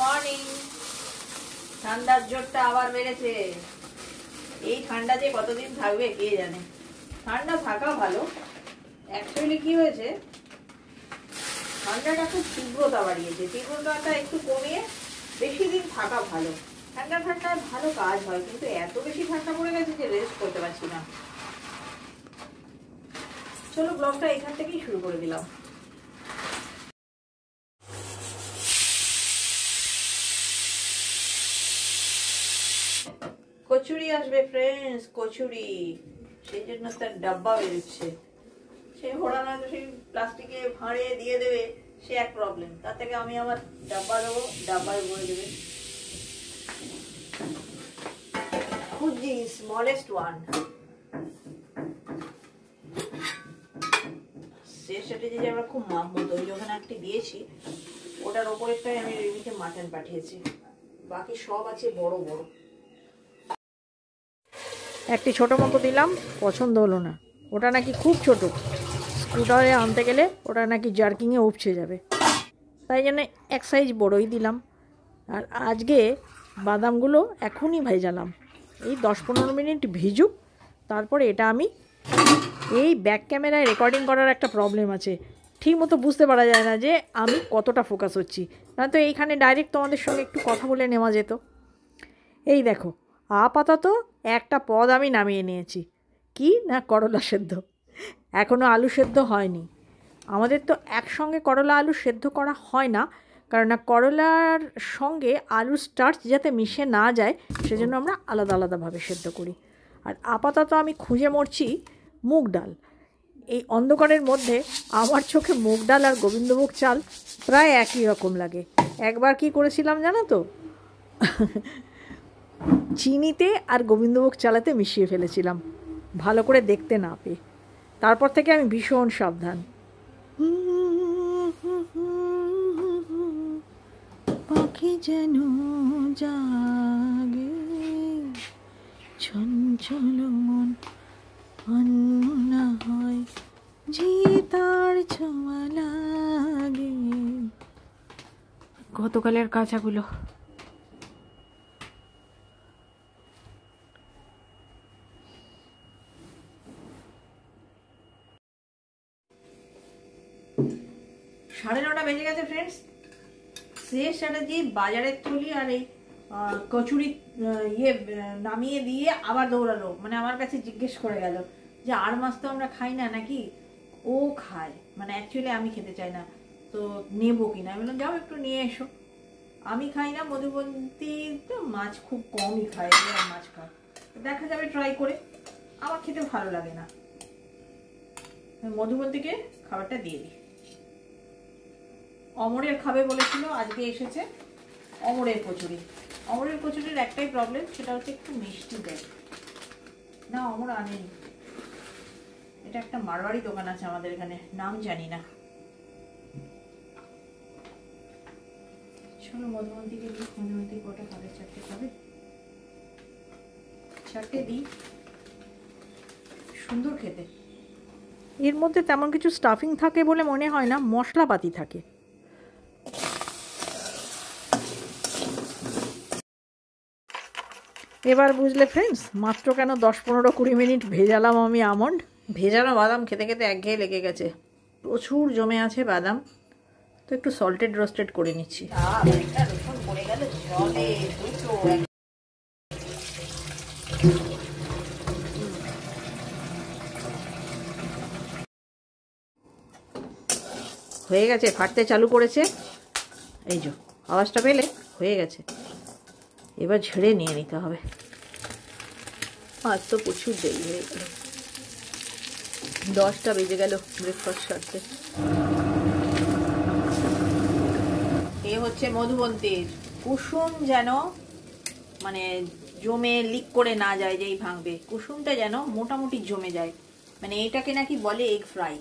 Morning. ঠান্ডার জোরটা আবার বেড়েছে। এই ঠান্ডা যে কতদিন থাকবে কে জানে। ঠান্ডা থাকা ভালো। অ্যাকচুয়ালি কি হয়েছে, ঠান্ডাটা খুব তীব্রতা বাড়িয়েছে। তীব্রতাটা একটু কমিয়ে বেশি দিন থাকা ভালো। ঠান্ডায় ভালো কাজ হয়, কিন্তু এত বেশি ঠান্ডা পড়ে গেছে যে রেস্ট করতে পারছি না। চলো ব্লগটা এখান থেকেই শুরু করে দিলাম। কচুরি আসবে ফ্রেন্ডস, কচুরি। সেই জন্য তার ডাব্বা বেরোচ্ছে। সে ঘোড়া নয়তো সেই প্লাস্টিকে ভাঁড়ে দিয়ে দেবে, সে এক প্রবলেম। তার থেকে আমি আমার ডাব্বা দেবো, ডাব্বায় ভরে দেবে। খুঁজি স্মলেস্ট ওয়ান। সেটা যে আমরা খুব মাপ মতো ওই যখন একটি দিয়েছি, ওটার ওপরেরটাই আমি রেমিকে মাটন পাঠিয়েছি। বাকি সব আছে বড় বড়। একটি ছোট মতো দিলাম, পছন্দ হলো না। ওটা নাকি খুব ছোট, স্কুটারে আনতে গেলে ওটা নাকি জার্কিংয়ে উপচে যাবে। তাই জন্য এক সাইজ বড়ই দিলাম। আর আজকে বাদামগুলো এখনই ভেজালাম, এই 10-15 মিনিট ভিজুক। তারপরে এটা আমি এই ব্যাক ক্যামেরায় রেকর্ডিং করার একটা প্রবলেম আছে, ঠিক মতো বুঝতে পারা যায় না যে আমি কতটা ফোকাস হচ্ছি। না তো এইখানে ডাইরেক্ট তোমাদের সঙ্গে একটু কথা বলে নেওয়া যেত। এই দেখো, আপাতত একটা পদ আমি নামিয়ে নিয়েছি। কি না, করলা সেদ্ধ। এখনও আলু সেদ্ধ হয়নি। আমাদের তো একসঙ্গে করলা আলু সেদ্ধ করা হয় না, কারণ না করলার সঙ্গে আলুর স্টার্চ যাতে মিশে না যায়, সেজন্য আমরা আলাদা আলাদাভাবে সেদ্ধ করি। আর আপাতত আমি খুঁজে মরছি মুগ ডাল। এই অন্ধকারের মধ্যে আমার চোখে মুগ ডাল আর গোবিন্দভোগ চাল প্রায় একই রকম লাগে। একবার কি করেছিলাম জানো তো, চিনিতে আর গোবিন্দভোগ চালাতে মিশিয়ে ফেলেছিলাম, ভালো করে দেখতে না পেয়ে। তারপর থেকে আমি ভীষণ সাবধান। পাখি যেন জাগে, চঞ্চল মন অন্না হয়, জিতার ছোঁয়া লাগে। গতকালের কাঁচাগুলো সাড়ে 9টা বেজে গেছে ফ্রেন্ডস। শেষ চ্যাটার্জি বাজারের থলি আর এই কচুরি নামিয়ে দিয়ে আবার দৌড়ালো। মানে আমার কাছে জিজ্ঞেস করে গেল যে আর মাছ তো আমরা খাই না নাকি। ও খায়, মানে অ্যাকচুয়ালি আমি খেতে চাই না, তো নেবো কিনা। আমি বললাম যাও একটু নিয়ে এসো। আমি খাই না, মধুবন্তী তো মাছ খুব কমই খায়, মাছ খায়, দেখা যাবে ট্রাই করে। আমার খেতে ভালো লাগে না। মধুবন্তীকে খাবারটা দিয়ে দিই। অমরের খাবে বলেছিল, আজকে এসেছে অমরের কচুরি। অমরের কচুরির একটাই প্রবলেম, সেটা হচ্ছে একটু মিষ্টি দেয় না। অমর আনেনি। এটা একটা মারওয়াড়ি দোকান আছে আমাদের এখানে, নাম জানি না। চলো মধুবন্তীকে দিই। মধুবন্তী কটা খাবে? 4টে খাবে। 4টে দিই। সুন্দর খেতে। এর মধ্যে তেমন কিছু স্টাফিং থাকে বলে মনে হয় না, মশলাপাতি থাকে। এবার বুঝলে ফ্রেন্ডস, মাত্র কেন 10-15-20 মিনিট ভেজালাম আমি আমন্ড। ভেজানো বাদাম খেতে খেতে একঘেয়ে লেগে গেছে, প্রচুর জমে আছে বাদাম, তো একটু সল্টেড রোস্টেড করে নিচ্ছি। হয়ে গেছে, ফাটতে চালু করেছে। এই যে আওয়াজটা পেলে, হয়ে গেছে। এবার ঝেড়ে নিয়ে নিতে হবে। আজ তো প্রচুর দেরি হয়ে গেল, 10টা বেজে গেল ব্রেকফাস্ট সারতে। এ হচ্ছে মধুবন্তীর কুসুম, যেন মানে জমে লিক করে না যায়, যেই ভাঙবে কুসুমটা যেন মোটামুটি জমে যায়। মানে এটাকে নাকি বলে এগ ফ্রাই।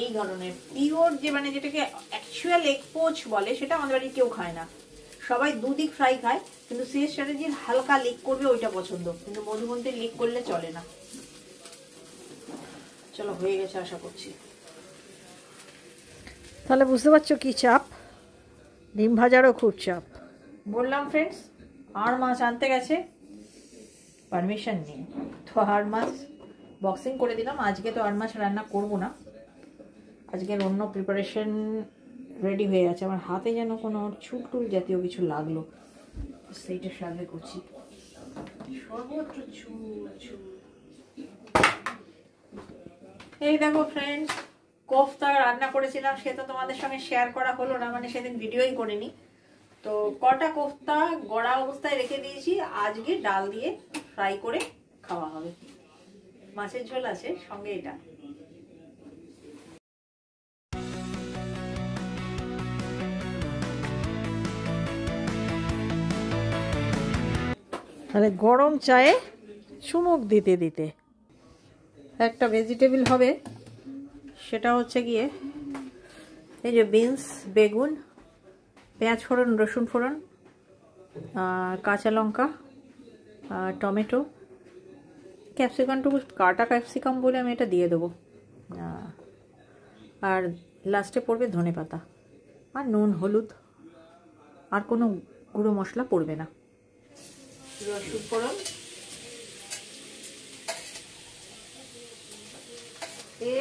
এই ধরনের পিওর যে, মানে যেটাকে অ্যাকচুয়াল এগ পোচ বলে, সেটা আমাদের বাড়ি কেউ খায় না। সবাই দুদিক ফ্রাই খায়, কিন্তু শেষ স্ট্র্যাটেজির হালকা লিক করবে ওইটা পছন্দ, কিন্তু মধুবন্তীর লিক করলে চলে না। চলো হয়ে গেছে আশা করছি। তাহলে বুঝতে পারছো কি চাপ। ডিম ভাজারও খুব চাপ। বললাম ফ্রেন্ডস, আর মাছ আনতে গেছে, পারমিশন নেই, তো আর মাছ বক্সিং করে দিলাম। আজকে তো আর মাছ রান্না করব না, আজকের অন্য প্রিপারেশন রেডি হয়ে গেছে। আমার হাতে যেন কোনো চুল জাতীয় কিছু লাগলো, সেইটা সামনে করছি, সর্বত্র চুল। এই দেখো ফ্রেন্ডস, কোফতা রান্না করেছিলাম, সে তো তোমাদের সঙ্গে শেয়ার করা হলো না, মানে সেদিন ভিডিওই করিনি। তো কটা কোফতা গড়া অবস্থায় রেখে দিয়েছি, আজকে ডাল দিয়ে ফ্রাই করে খাওয়া হবে। মাছের ঝোল আছে সঙ্গে এটা। তাহলে গরম চায়ে চুমুক দিতে দিতে একটা ভেজিটেবল হবে, সেটা হচ্ছে গিয়ে এই যে বিনস, বেগুন, পেঁয়াজ ফোড়ন, রসুন ফোড়ন, কাঁচা লঙ্কা, টমেটো, ক্যাপসিকামটুকু কাটা ক্যাপসিকাম বলে আমি এটা দিয়ে দেবো, আর লাস্টে পড়বে ধনেপাতা, আর নুন, হলুদ, আর কোনো গুঁড়ো মশলা পড়বে না। রসুন ফোড়ন,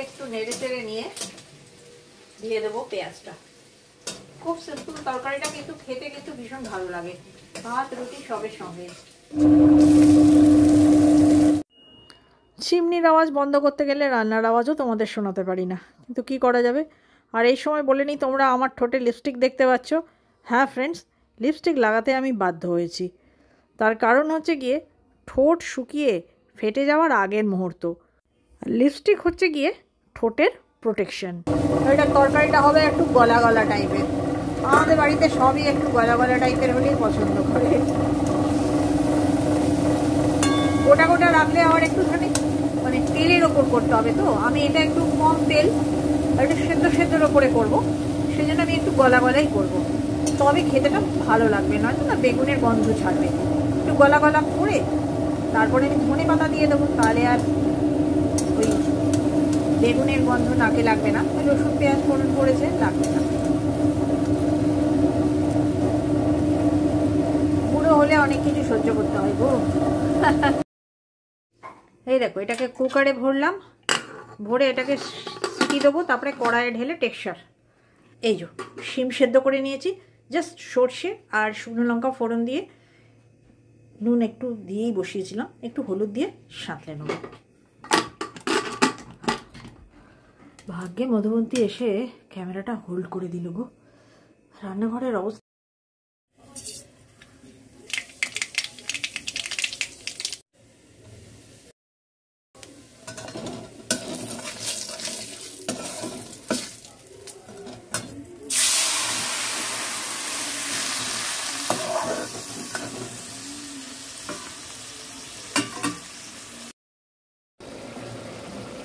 একটু নেড়ে চেড়ে নিয়ে দিয়ে দেবো পেঁয়াজটা। খুব সিম্পল তরকারিটা, কিন্তু খেতে কিন্তু ভীষণ ভালো লাগে, ভাত রুটি সবের সঙ্গে। চিমনির আওয়াজ বন্ধ করতে গেলে রান্নার আওয়াজও তোমাদের শোনাতে পারি না, কিন্তু কি করা যাবে। আর এই সময় বলে নিই, তোমরা আমার ঠোঁটে লিপস্টিক দেখতে পাচ্ছ। হ্যাঁ ফ্রেন্ডস, লিপস্টিক লাগাতে আমি বাধ্য হয়েছি। তার কারণ হচ্ছে গিয়ে ঠোঁট শুকিয়ে ফেটে যাওয়ার আগের মুহূর্ত। লিপস্টিক হচ্ছে গিয়ে ঠোঁটের প্রোটেকশন। এটা তরকারিটা হবে একটু গলা গলা টাইপের, আমাদের বাড়িতে সবই একটু গলা গলা টাইপের হলেই পছন্দ করে। গোটা গোটা রাখলে আবার একটুখানি মানে তেলের ওপর করতে হবে, তো আমি এটা একটু কম তেল আর একটু সেদ্ধর ওপরে করবো, সেই জন্য আমি একটু গলা গলাই করবো, তবে খেতেটা ভালো লাগবে, নয়তো না বেগুনের গন্ধ ছাড়বে। একটু গলা গলা করে তারপরে আমি ধনেপাতা দিয়ে দেবো, তাহলে আর ওই বেগুনের গন্ধ নাকে লাগবে না, রসুন পেঁয়াজ ফোড়ন পড়েছে লাগবে না। বুড়ো হলে অনেক কিছু সহ্য করতে হয় গো। এই দেখো, এটাকে কুকারে ভরলাম, ভরে এটাকে সিটি দেবো, তারপরে কড়াইয়ে ঢেলে টেক্সচার। এই যে শিম সেদ্ধ করে নিয়েছি, জাস্ট সর্ষে আর শুকনো লঙ্কা ফোড়ন দিয়ে, নুন একটু দিয়েই বসিয়েছিলাম, একটু হলুদ দিয়ে সাঁতলে নেব। ভাগ্যে মধুবন্তী এসে ক্যামেরাটা হোল্ড করে দিল গো। রান্নাঘরের অবস্থা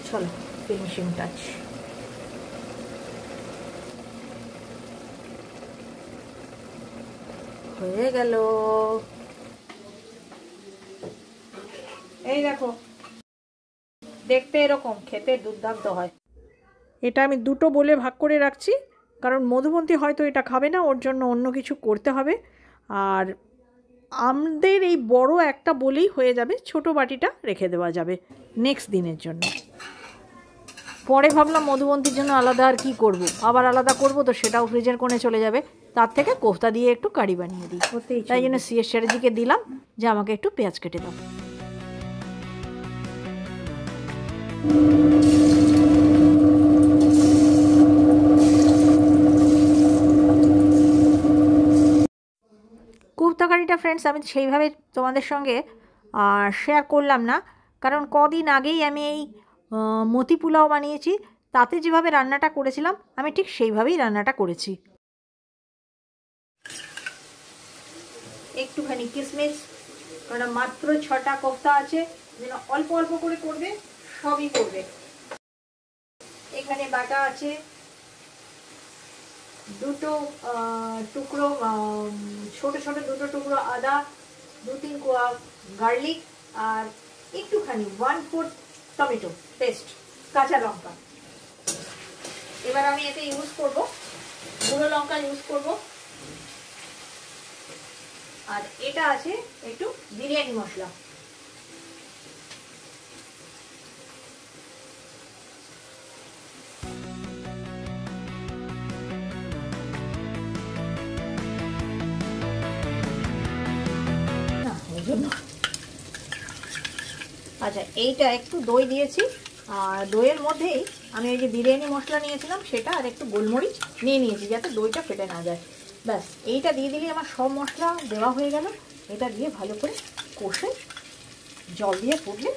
চলো ফিনিশিং টাচ। হয়ে গেল, এই দেখো, দেখতে এরকম, খেতে দুর্দান্ত হয়। এটা আমি দুটো বলে ভাগ করে রাখছি, কারণ মধুবন্তী হয়তো এটা খাবে না, ওর জন্য অন্য কিছু করতে হবে। আর আমাদের এই বড় একটা বলেই হয়ে যাবে, ছোট বাটিটা রেখে দেওয়া যাবে নেক্সট দিনের জন্য। পরে ভাবলাম মধুবন্তীর জন্য আলাদা আর কি করব, আবার আলাদা করব তো সেটাও ফ্রিজের কোণে চলে যাবে, তার থেকে কোফতা দিয়ে একটু কারি বানিয়ে দিই। তাই জন্য সিএস চ্যাটার্জিকে দিলাম যে আমাকে একটু পেঁয়াজ কেটে দাও। কোফতা কারিটা ফ্রেন্ডস আমি সেইভাবে তোমাদের সঙ্গে শেয়ার করলাম না, কারণ কদিন আগেই আমি এই মতি পোলাও বানিয়েছি, তাতে যেভাবে রান্নাটা করেছিলাম আমি ঠিক সেইভাবেই রান্নাটা করেছি। একটুখানি কিশমিশ, কারণ মাত্র 6টা কোফতা আছে, যেন অল্প অল্প করে করবে, সবই করবে। এখানে বাটা আছে দুটো টুকরো, ছোট ছোট দুটো টুকরো আদা, 2-3 কোয়া গার্লিক, আর একটুখানি 1/4 টমেটো পেস্ট, কাঁচা লঙ্কা। এবার আমি এতে ইউজ করব গুঁড়ো লঙ্কা, ইউজ করব আর এটা আছে একটু বিরিয়ানি মশলা। আচ্ছা, এইটা একটু দই দিয়েছি, আর দইয়ের মধ্যেই আমি এই যে বিরিয়ানি মশলা নিয়েছিলাম সেটা আর একটু গোলমরিচ নিয়ে নিয়েছি যাতে দইটা ফেটে না যায়। ব্যাস এইটা দিয়ে দিলেই আমার সব মশলা দেওয়া হয়ে গেল। এটা দিয়ে ভালো করে কষে জল দিয়ে ফুটলে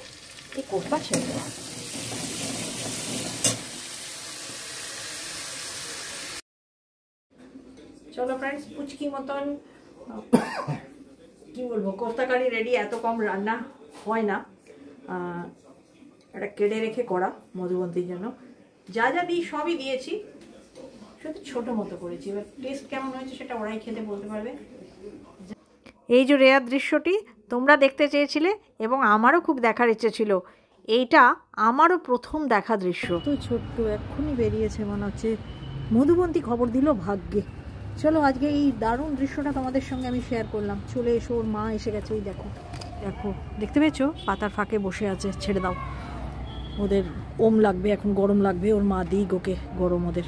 এই কোফতা ছেড়ে দেওয়া। চলো ফ্রেন্ডস, পুচকি মতন কি বলবো, কোফতা কারি রেডি। এত কম রান্না হয় না, এটা কেটে রেখে করা মধুবন্তীর জন্য। যা যা দিই সবই দিয়েছি, শুধু ছোট মতো করেছি। এবার টেস্ট কেমন হয়েছে সেটা ওরাই খেতে বলতে পারবে। এই যে রেয়ার দৃশ্যটি তোমরা দেখতে চেয়েছিলে এবং আমারও খুব দেখার ইচ্ছে ছিল, এইটা আমারও প্রথম দেখা দৃশ্য। তো ছোট্ট এক্ষুনি বেরিয়েছে, মনে হচ্ছে মধুবন্তী খবর দিল ভাগ্যে। চলো আজকে এই দারুণ দৃশ্যটা তোমাদের সঙ্গে আমি শেয়ার করলাম। চলে এসো, ওর মা এসে গেছে। এই দেখো দেখো, দেখতে পেয়েছো? পাতার ফাঁকে বসে আছে। ছেড়ে দাও, ওদের ওম লাগবে, এখন গরম লাগবে। ওর মা দিক ওকে গরম, ওদের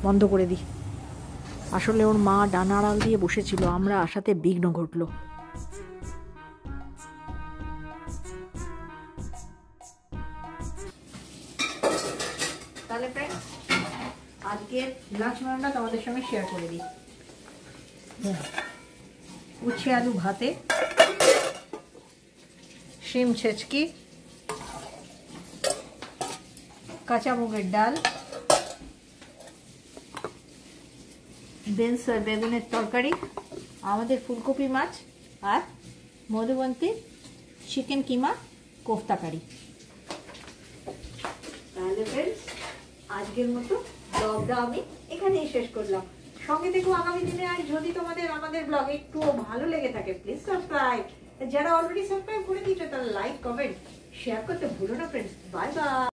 বন্ধ করে দিই। আসলে ওর মা ডানা আড়াল দিয়ে বসেছিল, আমরা আসাতে বিঘ্ন ঘটলো। তাহলে ফ্রেন্ডস, আজকের লাঞ্চ মেনুটা তোমাদের সঙ্গে শেয়ার করে দিই। উচ্ছে আলু ভাতে, শিম ছেচকি, কাঁচা মুগের ডাল, বিনস আর বেগুনের তরকারি, আমাদের ফুলকপি মাছ, আর মধুবন্তীর চিকেন কিমা কোফতা কারি। তাহলে ফ্রেন্ডস, আজকের মতো ব্লগটা আমি এখানেই শেষ করলাম। সঙ্গে দেখো আগামী দিনে। আর যদি তোমাদের আমাদের ব্লগ একটু ভালো লেগে থাকে, প্লিজ সাবস্ক্রাইব। যারা অলরেডি সাবস্ক্রাইব করে দিয়েছো তারা লাইক, কমেন্ট, শেয়ার করতে ভুলো না ফ্রেন্ডস। Bye bye.